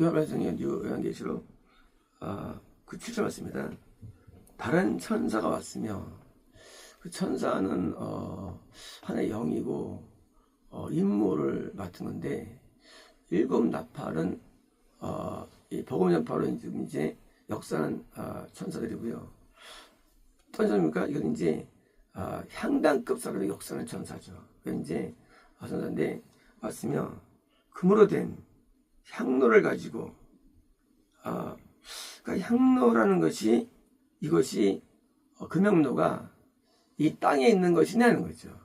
요한복음 요한계시록 그 7절 말씀입니다. 다른 천사가 왔으며 그 천사는 하나의 영이고 임무를 맡은 건데 일곱 나팔은 이 복음 전파로 이제 역사하는 천사들이고요. 어떤 천사입니까? 이건 이제 향단급 사람의 역사하는 천사죠. 그 이제 천사인데 왔으며 금으로 된 향로를 가지고 그러니까 향로라는 것이 이것이 금향로가 이 땅에 있는 것이냐는 거죠.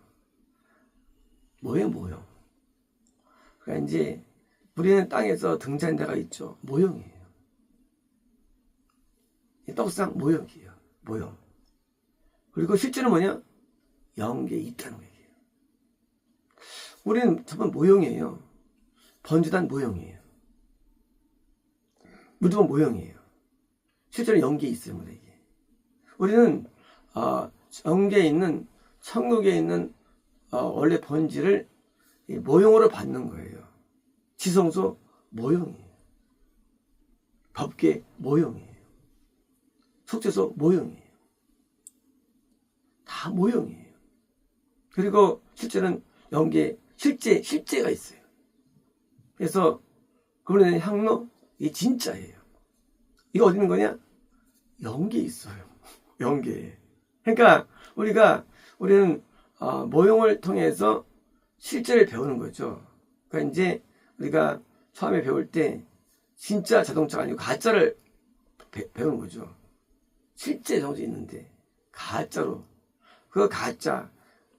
뭐예요? 그러니까 이제 우리는 땅에서 등잔 데가 있죠. 모형이에요. 떡상 모형이에요. 모형. 그리고 실제는 뭐냐? 영계에 있다는 얘기예요. 우리는 전부 모형이에요. 번지단 모형이에요. 무덤은 모형이에요. 실제로 영계에 있어요. 이게. 우리는 영계에 있는 천국에 있는 원래 번지를 모형으로 받는 거예요. 지성소 모형이에요. 법계 모형이에요. 속죄소 모형이에요. 다 모형이에요. 그리고 실제는 영계 실제가 있어요. 그래서 그분의 향로 이게 진짜예요. 이거 어디 있는 거냐? 영계에 있어요. 영계에. 그러니까 우리는 모형을 통해서 실제를 배우는 거죠. 그러니까 이제 우리가 처음에 배울 때 진짜 자동차가 아니고 가짜를 배우는 거죠. 실제 자동차 있는데 가짜로 그 가짜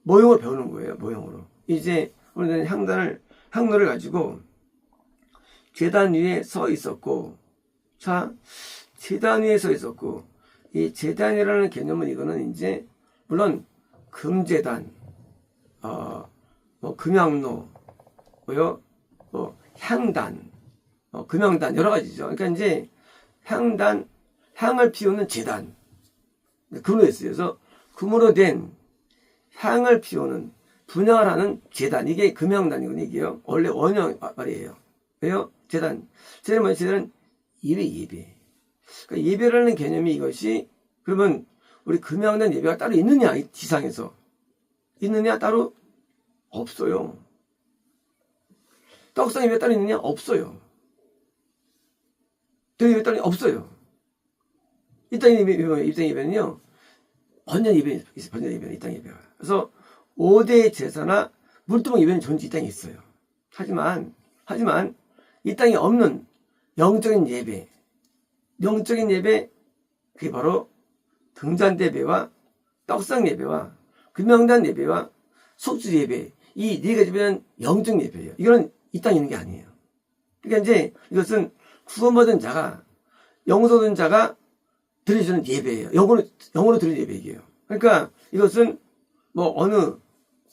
모형을 배우는 거예요. 모형으로. 이제 우리는 향로를 가지고 제단 위에 서 있었고, 자, 제단 위에 서 있었고, 이 제단이라는 개념은 이거는 이제, 물론, 금제단, 금향로, 향단, 금향단, 여러 가지죠. 그러니까 이제, 향을 피우는 제단. 금으로 했어요. 그래서, 금으로 된 향을 피우는, 분향을 하는 제단. 이게 금향단이거든요, 이게요. 원래 원형 말이에요. 왜요? 제단은 뭐예요? 제단은 예배. 그러니까 예배라는 개념이 이것이, 그러면 우리 금양단 예배가 따로 있느냐? 이 지상에서. 있느냐? 따로 없어요. 떡상 예배가 따로 있느냐? 없어요. 예배 따로 없어요. 이 땅 예배는요, 번전 예배 있어요. 번전 예배는 이 땅 예배가. 그래서 5대 제사나 물두멍 예배는 전지 이 땅에 있어요. 하지만 이 땅에 없는 영적인 예배, 그게 바로 등잔 예배와 떡상 예배와 금명단 예배와 속주 예배, 이 네 가지 예배는 영적 예배예요. 이거는 이 땅에 있는 게 아니에요. 그러니까 이제 이것은 구원받은 자가, 영소된 자가 드려주는 예배예요. 영으로 드리는 예배예요. 그러니까 이것은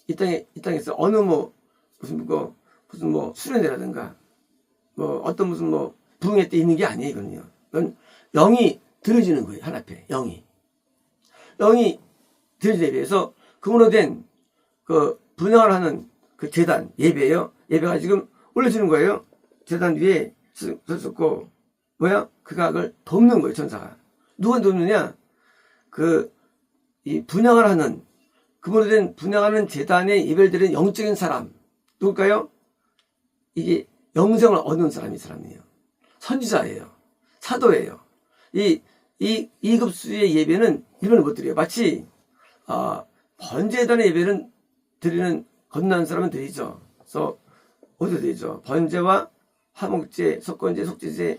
이 땅에서 어느 무슨 수련회라든가 어떤 부흥회 때 있는 게 아니에요, 이거는요. 이건 영이 들어지는 거예요, 하나 앞에. 영이 들어지는 예배에서 금으로 된 분양을 하는 그 제단, 예배예요. 예배가 지금 올려주는 거예요. 제단 위에 섰었고, 그가 그걸 돕는 거예요, 천사가. 누가 돕느냐? 이 분양을 하는, 금으로 된 분양하는 제단에 예배를 드리는 영적인 사람. 누굴까요? 이게 영생을 얻는 사람이에요. 선지자예요. 사도예요. 이 급수의 예배는 이런 못 드려요. 마치 번제단의 예배는 드리는 건너는 사람은 드리죠. 그래서 어디서 드리죠? 번제와 화목제, 석건제, 속제제,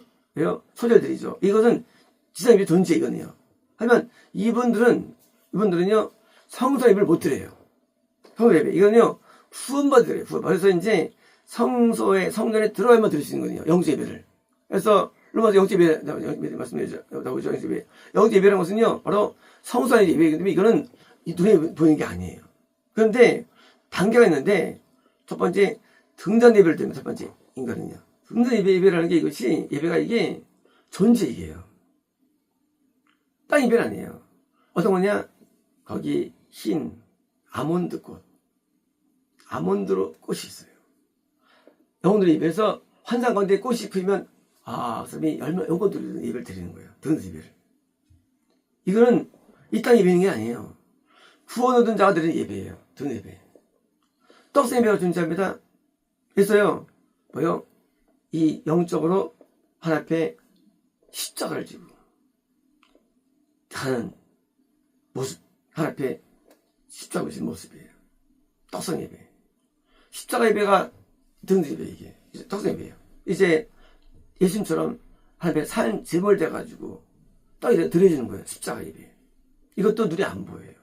소절 드리죠. 이것은 지상 예배 존재 이거네요. 하지만 이분들은요 성소 예배를 못 드려요. 성소 예배 이거는요 후원받으래요. 그래서 이제 성전에 들어가야만 드릴 수 있는 거거든요. 영적 예배를. 그래서 로마서 영적 예배 말씀드리죠. 나오죠. 영적 예배. 영적 예배라는 것은요 바로 성소 안의 예배이기 이거는 이 눈에 보이는 게 아니에요. 그런데 단계가 있는데 첫 번째 등잔 예배를 드리면 첫 번째 인간은요. 등잔 예배라는 게 이것이 예배가 이게 존재이에요. 땅 예배는 아니에요. 어떤 거냐? 거기 흰 아몬드 꽃, 아몬드로 꽃이 있어요. 영혼들의 입에서 환상 가운데 꽃이 피면 사람이 얼마나 요거 드리는 예배를 드리는 거예요. 드는 예배를. 이거는 이 땅 예배인 게 아니에요. 구원 얻은 자가 드리는 예배예요. 드는 예배. 떡상 예배가 존재합니다. 그래서요, 이 영적으로 하나님 앞에 십자가를 지고 하는 모습, 하나님 앞에 십자가를 지는 모습이에요. 떡상 예배. 십자가 예배가 드는 예배, 이게. 떡상 예배예요. 이제 예수님처럼 하나님 앞에 산 제물 돼가지고 떡이 드려지는 거예요. 십자가 예배. 이것도 눈에 안 보여요.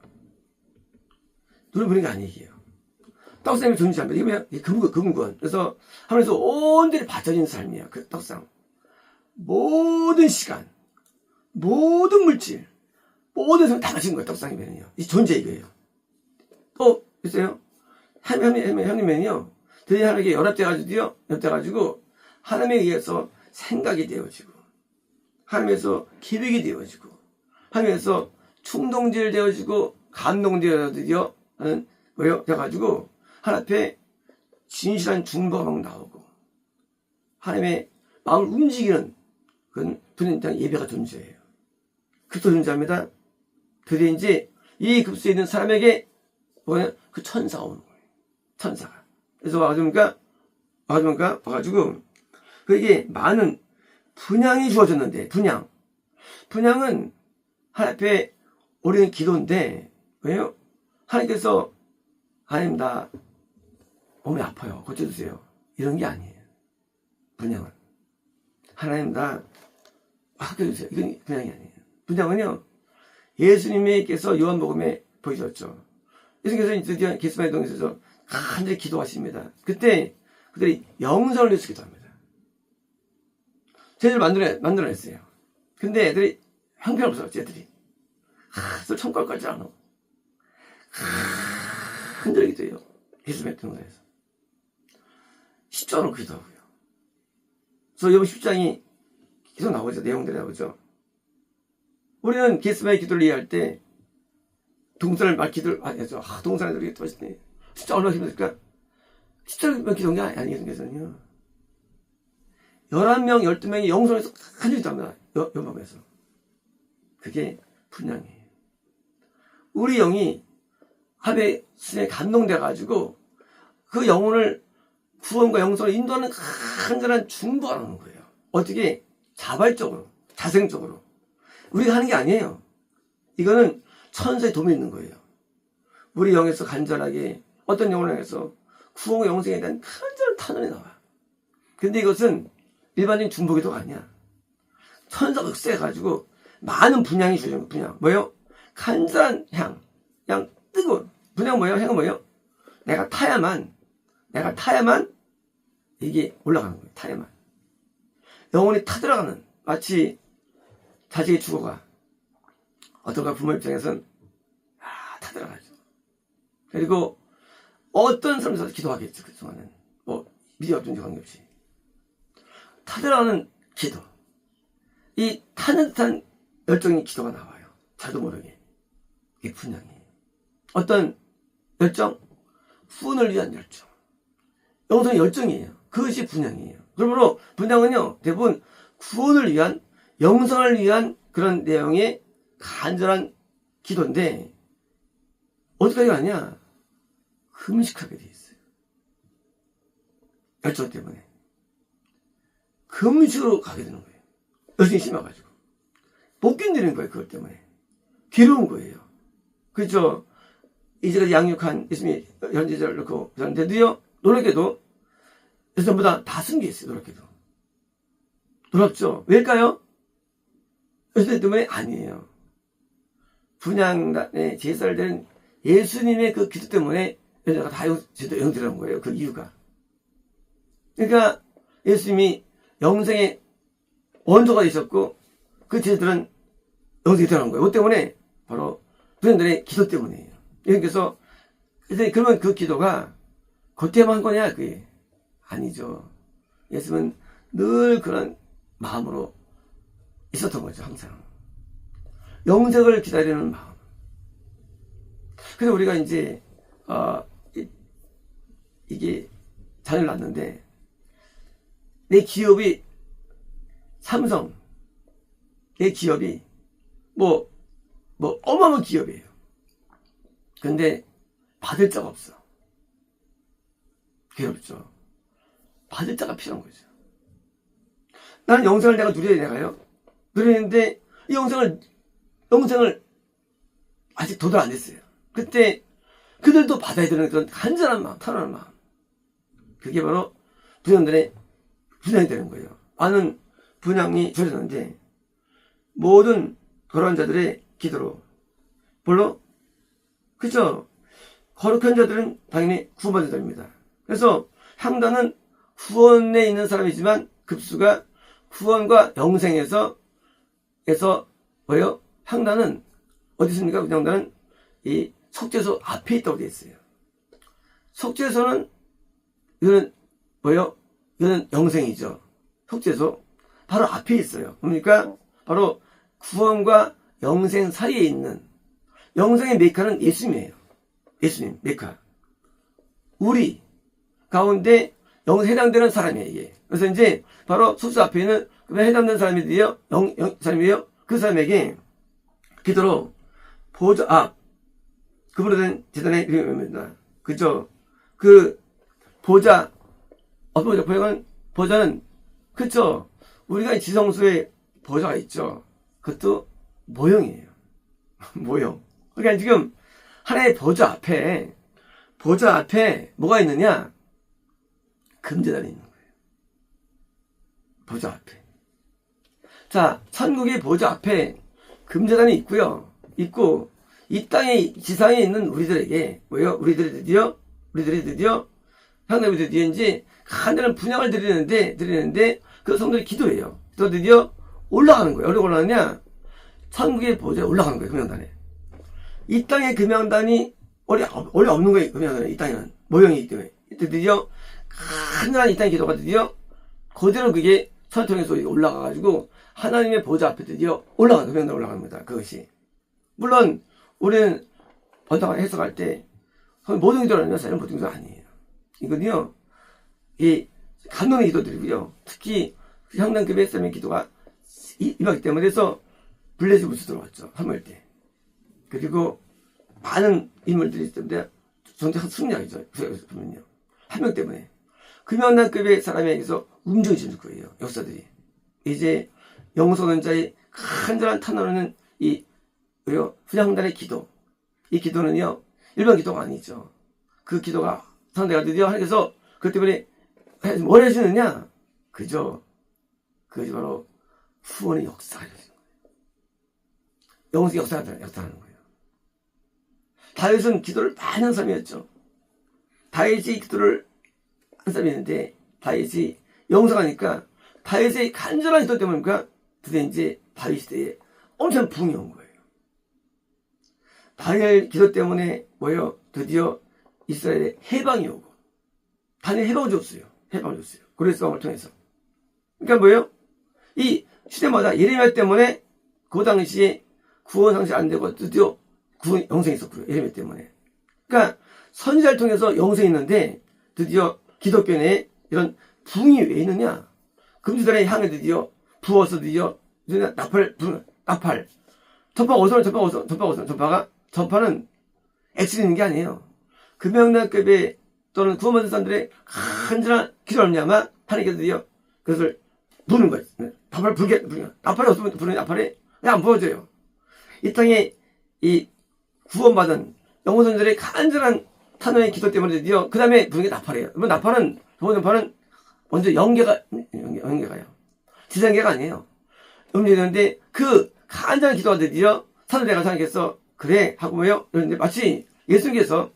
눈에 보이는 게 아니에요. 떡상이 존재합니다. 이게 금권. 그래서 하면서 온전히 바쳐진 삶이에요. 그 떡상. 모든 시간, 모든 물질, 모든 삶 다 바친 거예요. 떡상이면요. 이 존재 이거예요. 또 있어요. 형님은요, 드디어 하나님께 연합돼가지고 하나님에 의해서 생각이 되어지고, 하나님에서 기백이 되어지고, 하나님에서 충동질 되어지고, 감동되어지고 하는 돼가지고 하나님 앞에 진실한 중보가 막 나오고 하나님의 마음을 움직이는 그런 분연장 예배가 존재해요. 그리스도 존재합니다. 드디어 이제 이 급수에 있는 사람에게 그 천사가 오는 거예요. 천사가. 그래서 와가지고 그에게 많은 분향이 주어졌는데 분향은 하나님 앞에 오르는 기도인데 왜요? 하나님께서 하나님 나 몸이 아파요. 고쳐주세요. 이런 게 아니에요. 분향은. 하나님 나 바꿔주세요. 이건 분향이 아니에요. 분향은요. 예수님께서 요한복음에 보여주셨죠. 예수님께서 드디어 겟세마네 동에서 간절히 기도하십니다. 그때 그들이 영성을 위해서 기도합니다. 쟤들 만들어냈어요. 근데 애들이 형편없어. 쟤들이. 저 천국 갈 줄 아노. 간절히 기도해요. 겟세마네 동에서. 10장으로 기도하고요. 그래서 여기 10장이 계속 나오죠. 내용들이 나오죠. 우리는 겟세마네 기도를 이해할 때 동산을 말 기도를 하죠. 동산을 기도하시네. 진짜 얼마나 힘들까? 10장만 기도한 게 아니겠어요. 11명, 12명이 영성에서 간절히 기도합니다. 연방에서. 그게 분향이에요. 우리 영이 하나님의 스승에 감동돼가지고 그 영혼을 구원과 영성을 인도하는 간절한 중보가 나오는 거예요. 어떻게? 자발적으로, 자생적으로. 우리가 하는 게 아니에요. 이거는 천사의 도움이 있는 거예요. 우리 영에서 간절하게 어떤 영혼을 향해서 구원과 영생에 대한 간절한 탄원이 나와. 근데 이것은 일반적인 중보기도가 아니야. 천사가 흑세해가지고 많은 분향이 주어진 분향. 뭐예요? 간절한 향. 그냥 뜨거운. 분향 뭐예요? 향은 뭐예요? 내가 타야만 이게 올라가는 거예요. 타야만. 영혼이 타들어가는, 마치 자식이 죽어가. 어떤가 부모 입장에서는 타들어가죠. 그리고 어떤 사람들도 기도하겠죠. 그동안은 믿음이 어떤지 관계없이 타들어가는 기도. 이 타는 듯한 열정의 기도가 나와요. 자도 모르게. 이게 분향이에요. 어떤 열정? 후원을 위한 열정. 영성의 열정이에요. 그것이 분향이에요. 그러므로 분향은요, 대부분 구원을 위한, 영성을 위한 그런 내용의 간절한 기도인데, 어디까지 가냐? 금식하게 돼 있어요. 열정 때문에. 금식으로 가게 되는 거예요. 열정이 심해가지고. 못 견디는 거예요, 그것 때문에. 괴로운 거예요. 그렇죠? 이제까지 양육한 예수님이 현지자를 넣고 그런데도요, 놀랍게도 예전보다 다 숨겨 있어요. 놀랍게도. 놀랍죠? 왜일까요? 예수님 때문에 아니에요. 분향단에 제사를 드린 예수님의 그 기도 때문에 여자가 다 영들어온 거예요. 그 이유가. 그러니까 예수님이 영생의 원조가 되셨고 그 제사들은 영생이 들어간 거예요. 그 때문에 바로 분향단의 기도 때문이에요. 그래서 그러면 그 기도가 그때만 한 거냐? 그게 아니죠. 예수님은 늘 그런 마음으로 있었던 거죠. 항상 영생을 기다리는 마음. 그래서 우리가 이제 이게 자녀를 낳는데 내 기업이 삼성의 기업이 뭐 어마어마한 기업이에요. 근데 받을 자가 없어. 괴롭죠. 받을 자가 필요한 거죠. 나는 영생을 내가 누려야 되나요? 누리는데 이 영생을 아직 도달 안 됐어요. 그때 그들도 받아야 되는 그런 간절한 마음, 탄원한 마음. 그게 바로 분양들의 분양이 되는 거예요. 많은 분양이 주어졌는데 모든 그런 자들의 기도로 물론 그죠? 거룩한 자들은 당연히 구원받은 자입니다. 그래서 향단은 구원에 있는 사람이지만 급수가 구원과 영생에서 뭐예요? 향단은 어디 있습니까? 향단은 이 속죄소 앞에 있다고 되어 있어요. 속죄소는 이거는 뭐예요? 이거는 영생이죠. 속죄소 바로 앞에 있어요. 그러니까 바로 구원과 영생 사이에 있는 영생의 메카는 예수님이에요. 예수님 메카. 우리 가운데 영생에 해당되는 사람이에요. 이게. 그래서 이제 바로 속죄소 앞에 있는 해당되는 사람이에요. 사람이에요. 그 사람에게 기도로 보좌 앞 그분에 대한 재단의 이름입니다. 그죠? 그 보좌 보좌는 그쵸? 우리가 지성소에 보좌가 있죠. 그것도 모형이에요. 모형. 그러니까 지금 하나의 보좌 앞에 뭐가 있느냐? 금제단이 있는 거예요. 보좌 앞에. 자, 천국의 보좌 앞에 금제단이 있고요. 있고 이 땅에 지상에 있는 우리들에게 뭐예요? 우리들이 드디어 하나님이 드디어 이제 간절한 분향을 드리는데 그 성도들이 기도해요. 또 드디어 올라가는 거예요. 어디로 올라가느냐? 천국의 보좌에 올라가는 거예요. 금양단에. 이 땅에 금양단이 원래 없는 거예요. 금양단에 이 땅에는 모형이기 때문에 드디어 간절한 이 땅의 기도가 드디어 그대로 그게 천을 통해서 올라가가지고 하나님의 보좌 앞에 드디어 올라가는 금양단에 올라가는 겁니다. 그것이 물론 우리는 번역을 해석할 때 모든 기도라는 사실은 보통 기도 아니에요. 이건요, 이 감동의 기도들이고요. 특히 향단급의 사람의 기도가 임하기 때문에 그래서 블레스 부스 들어왔죠. 할머니 때. 그리고 많은 인물들이 있던데 전체 승리하죠. 보면요. 한 명 때문에. 금양단급의 사람에게서 움직이 주는 거예요. 역사들이. 이제 영성한 자의 간절한 탄원하는 이 후향단의 기도. 이 기도는요, 일반 기도가 아니죠. 그 기도가 상대가 드디어 하나님께서 그 때문에 뭘 해주느냐? 그죠? 그것이 바로 후원의 역사가 되는 거예요. 영성의 역사가 나타나는 거예요. 다윗은 기도를 많이 한 사람이었죠. 다윗이 기도를 한 사람이었는데 다윗이 영성하니까 다윗의 간절한 기도 때문이니까 드디어 이제 다윗 시대에 엄청 부흥이 온 거예요. 다니엘 기도 때문에 뭐예요? 드디어 이스라엘에 해방이 오고 다니엘 해방을 줬어요. 고레스 왕을 통해서. 그러니까 뭐예요? 이 시대마다 예레미야 때문에 그 당시에 구원 상시 안 되고 드디어 구원 영생이 있었고요. 예레미야 때문에. 그러니까 선지자를 통해서 영생이 있는데 드디어 기독교에 이런 부흥이 왜 있느냐? 금지단의 향에 드디어 부어서 드디어 나팔 전파는 액실이 있는 게 아니에요. 금양단급의 또는 구원받은 사람들의 간절한 기도를 하냐면 하나님께서 드디어 그것을 부는 거예요. 나팔 나팔이 없으면 부르는 나팔이 안 부어져요. 이 땅에 이 구원받은 영혼선들의 간절한 탄원의 기도 때문에 드디어 그 다음에 부는 게 나팔이에요. 그러면 나팔은 먼저 연계가요. 지상계가 아니에요. 연계되는데 그 간절한 기도가 드디어 산을 내가 하나님께서 그래 하고 뭐요? 그런데 마치 예수님께서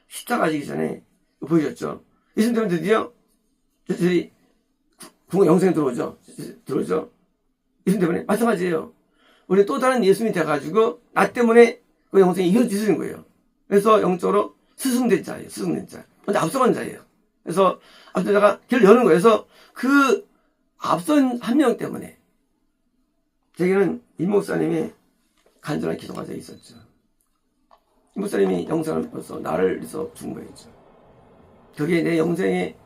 십자가 지기 전에 보여줬죠. 예수님 때문에 드디어 저들이 영생에 들어오죠. 예수님 때문에 마찬가지예요. 우리 또 다른 예수님이 돼가지고 나 때문에 그 영생이 이어지는 거예요. 그래서 영적으로 스승된 자예요. 먼저 앞서간 자예요. 그래서 앞선 자가 길을 여는 거예요. 그래서 그 앞선 한 명 때문에 제게는 이 목사님이 간절한 기도가 있었죠. 이 목사님이 영생을 벌써 나를 위해서 준 거였죠. 그게 내 영생에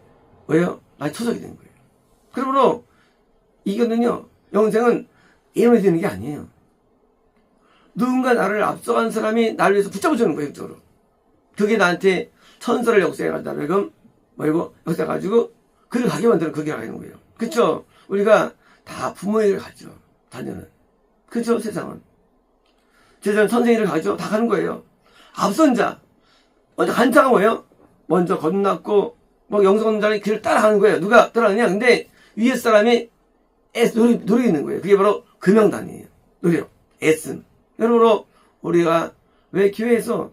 뭐예요? 나의 초석이 된 거예요. 그러므로 이거는요, 영생은 예언이 되는 게 아니에요. 누군가 나를 앞서간 사람이 나를 위해서 붙잡아주는 거예요, 영적으로. 그게 나한테 천사를 역사해가지고, 역사해가지고, 그를 가게 만드는 그게 가는 거예요. 그쵸? 우리가 다 부모의 길 가죠. 자녀는. 그쵸? 세상은. 세상은 선생님을 가죠. 다 가는 거예요. 앞선 자. 먼저 간 자가 뭐예요? 먼저 건넜고, 영성자의 길을 따라가는 거예요. 누가 따라가느냐? 근데 위에 사람이 노력이 있는 거예요. 그게 바로 금영단이에요. 노력. 애씀. 여러분으로 우리가 왜 교회에서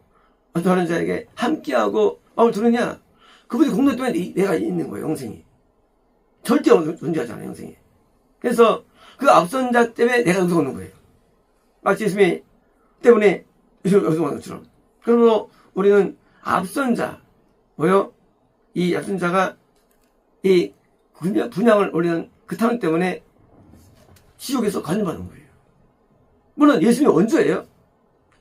어떤 자에게 함께하고 마음을 두느냐? 그분이 공로 때문에 내가 있는 거예요. 영생이. 절대 존재하지 않아요. 영생이. 그래서 그 앞선 자 때문에 내가 여기서 오는 거예요. 마치 예수님이 때문에 여기서 오는 것처럼. 그러므로 우리는 앞선 자, 이 앞선 자가 이 분양을 올리는 그 타는 때문에 지옥에서 간주받는 거예요. 물론 예수님이 원조예요.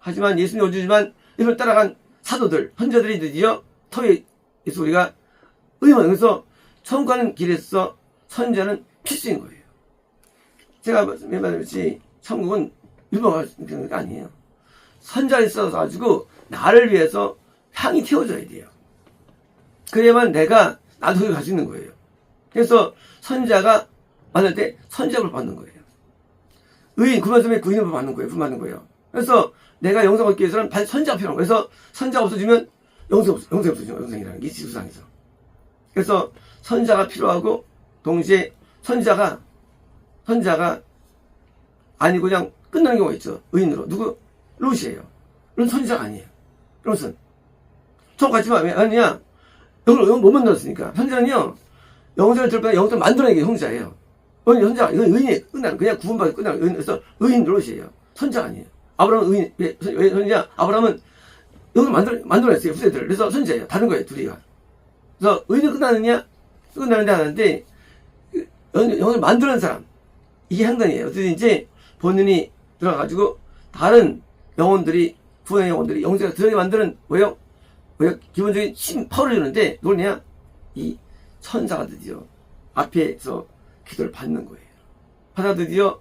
하지만 예수님이 원조지만 이걸 따라간 사도들, 헌자들이 드디어 터에서 우리가 의원해서 천국 가는 길에서 선자는 필수인 거예요. 제가 말했듯이 천국은 유명한 게 아니에요. 선자를 써가지고 나를 위해서 향이 태워져야 돼요. 그래야만 나도 거기 갈 수 있는 거예요. 그래서 선자가 만날 때 선자를 받는 거예요. 의인, 구원섬에 그 의인을 받는 거예요. 받는 거예요. 그래서 내가 영생 얻기 위해서는 선자가 필요한 거예요. 그래서 선자가 없어지면 영생 없어지죠. 영생이라는 게 지구상에서. 그래서 선자가 필요하고 동시에 선자가 아니고 그냥 끝나는 경우가 있죠. 의인으로. 누구? 롯이에요. 롯은 선지자가 아니에요. 롯은. 처음 갔지만 왜 아니냐? 영을 못 만들었으니까. 선지자는요, 영생을 들보다 영생을 만들어내는 게 선지자예요. 선지자가, 이건 의인이 끝나는, 그냥 구원받고 끝나는, 그래서 의인 롯이에요. 선지자가 아니에요. 아브라함은 의인, 왜 선지자? 아브라함은 영을 만들어냈어요. 후세들을. 그래서 선지자예요. 다른 거예요, 둘이가. 그래서 의인이 끝나느냐? 끝나는데 하는데, 영을 만드는 사람. 이게 행동이에요. 어떻게든지 본인이 들어가가지고 다른 영혼들이, 구원의 영혼들이 영생을 들어가게 만드는 뭐예요? 기본적인 파워를 주는데 누구냐? 이 천사가 드디어 앞에서 기도를 받는 거예요. 받아 드디어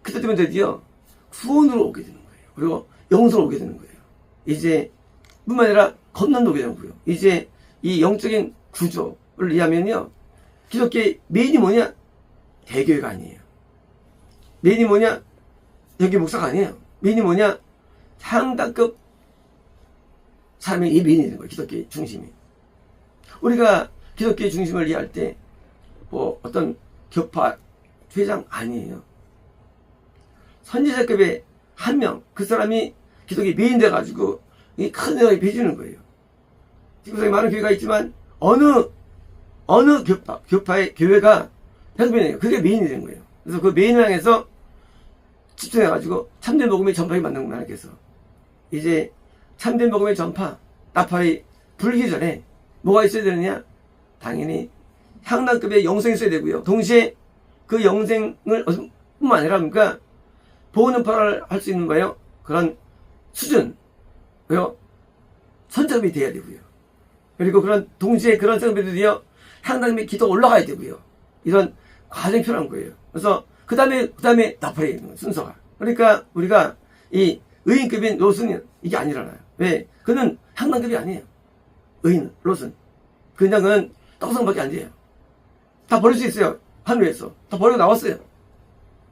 그때 되면 드디어 구원으로 오게 되는 거예요. 그리고 영생으로 오게 되는 거예요. 이제 뿐만 아니라 겁난도 오게 되는 거예요. 이제 이 영적인 구조를 이해하면요, 기독교의 메인이 뭐냐? 대교회가 아니에요. 메인이 뭐냐? 여기 목사가 아니에요. 메인이 뭐냐? 상당급 사람이 이 메인이 되는 거예요. 기독교의 중심이. 우리가 기독교의 중심을 이해할 때 어떤 교파 회장 아니에요. 선지자급의 한 명, 그 사람이 기독교의 메인 돼가지고 이 큰 은혜를 빚는 거예요. 지구상에 많은 교회가 있지만 어느 교파의 교회가 현빈이에요. 그게 메인이 되는 거예요. 그래서 그 메인을 향해서 집중해가지고 참된 복음의 전파에 맞는 것만 하겠어. 이제 참된 복음의 전파, 나팔이 불기 전에 뭐가 있어야 되느냐? 당연히 향락급의 영생이 있어야 되고요. 동시에 그 영생을 뿐만 아니라 그러니까 보호는파를 할 수 있는 거예요. 그런 수준, 선적이 돼야 되고요. 그리고 그런 동시에 그런 선배들이요, 향락급의 기도가 올라가야 되고요. 이런 과정이 필요한 거예요. 그래서 그 다음에 나팔에 있는 거예요, 순서가. 그러니까 우리가 이 의인급인 롯은 이게 아니라나요. 왜? 그는 향락급이 아니에요. 의인, 롯은. 그는 떡상밖에 안 돼요. 다 버릴 수 있어요. 하늘에서. 다 버리고 나왔어요.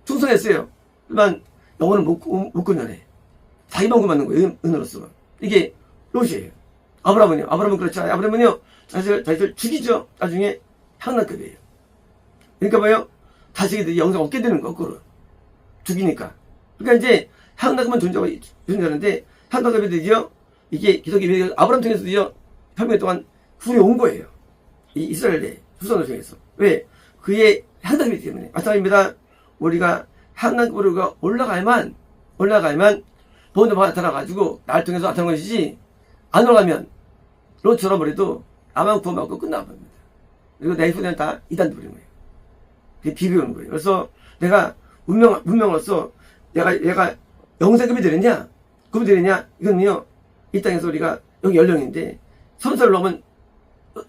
충성했어요. 하지만 영혼을 못 끊어내. 자기만 구받는 거예요. 의인으로서. 이게 롯이에요. 아브라함은 그렇지 않아요. 아브라함은요, 자식을 죽이죠. 나중에 향락급이에요. 그러니까 뭐예요? 자식이 영생 얻게 되는 거, 거꾸로. 죽이니까. 그러니까 이제 향락급은 존재하는데, 향락급이 드디어 이게 기독교 아브라함 통해서 드디어 800년 동안 후에 온 거예요. 이 이스라엘의 후손을 통해서. 왜? 그의 향락급이기 때문에. 마찬가지입니다. 우리가 향락급으로 올라가야만 보온도가 나타나가지고 나를 통해서 나타나는 것이지, 안 올라가면 롯처럼 그래도 나만 구원받고 끝나버립니다. 그리고 내 후대는 다 이단 버리는 거예요. 그게 비교하는 거예요. 그래서 내가 문명으로서 내가 영생급이 되느냐? 급이 되느냐? 이건요, 이 땅에서 우리가 여기 연령인데 선서를 넘으면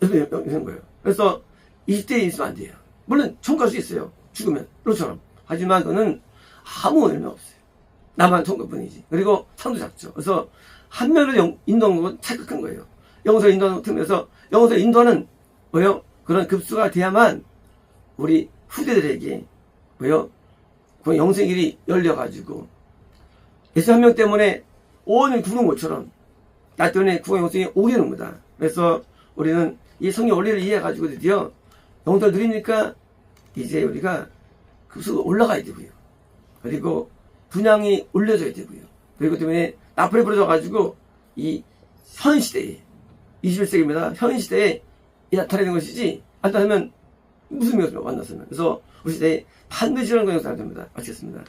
되는 거예요. 그래서 20대에 있으면 안 돼요. 물론 총 갈 수 있어요. 죽으면 로처럼. 하지만 그는 아무 의미 없어요. 나만 통한 것뿐이지. 그리고 상도 작죠. 그래서 한 명을 인도하는 건 착각한 거예요. 영성을 인도하는 것에서 영성을 인도하는 뭐요? 그런 급수가 돼야만 우리 후대들에게 뭐요? 그 영생의 길이 열려가지고 예수 한 명 때문에 온 구는 것처럼 나 때문에 구원 영생이 오게 되는 거다. 그래서 우리는 이 성경 원리를 이해해가지고 드디어 영성을 누리니까 이제 우리가 급수가 올라가야 되고요. 그리고 분양이 올려져야 되고요. 그리고 때문에 나팔이 부러져가지고 이 현 시대에 21세기입니다. 현 시대에 나타내는 것이지 안 나타나면 무슨 의미가 만났으면. 그래서 우리 시대에 반드시 이런 거 영상이 됩니다. 마치겠습니다.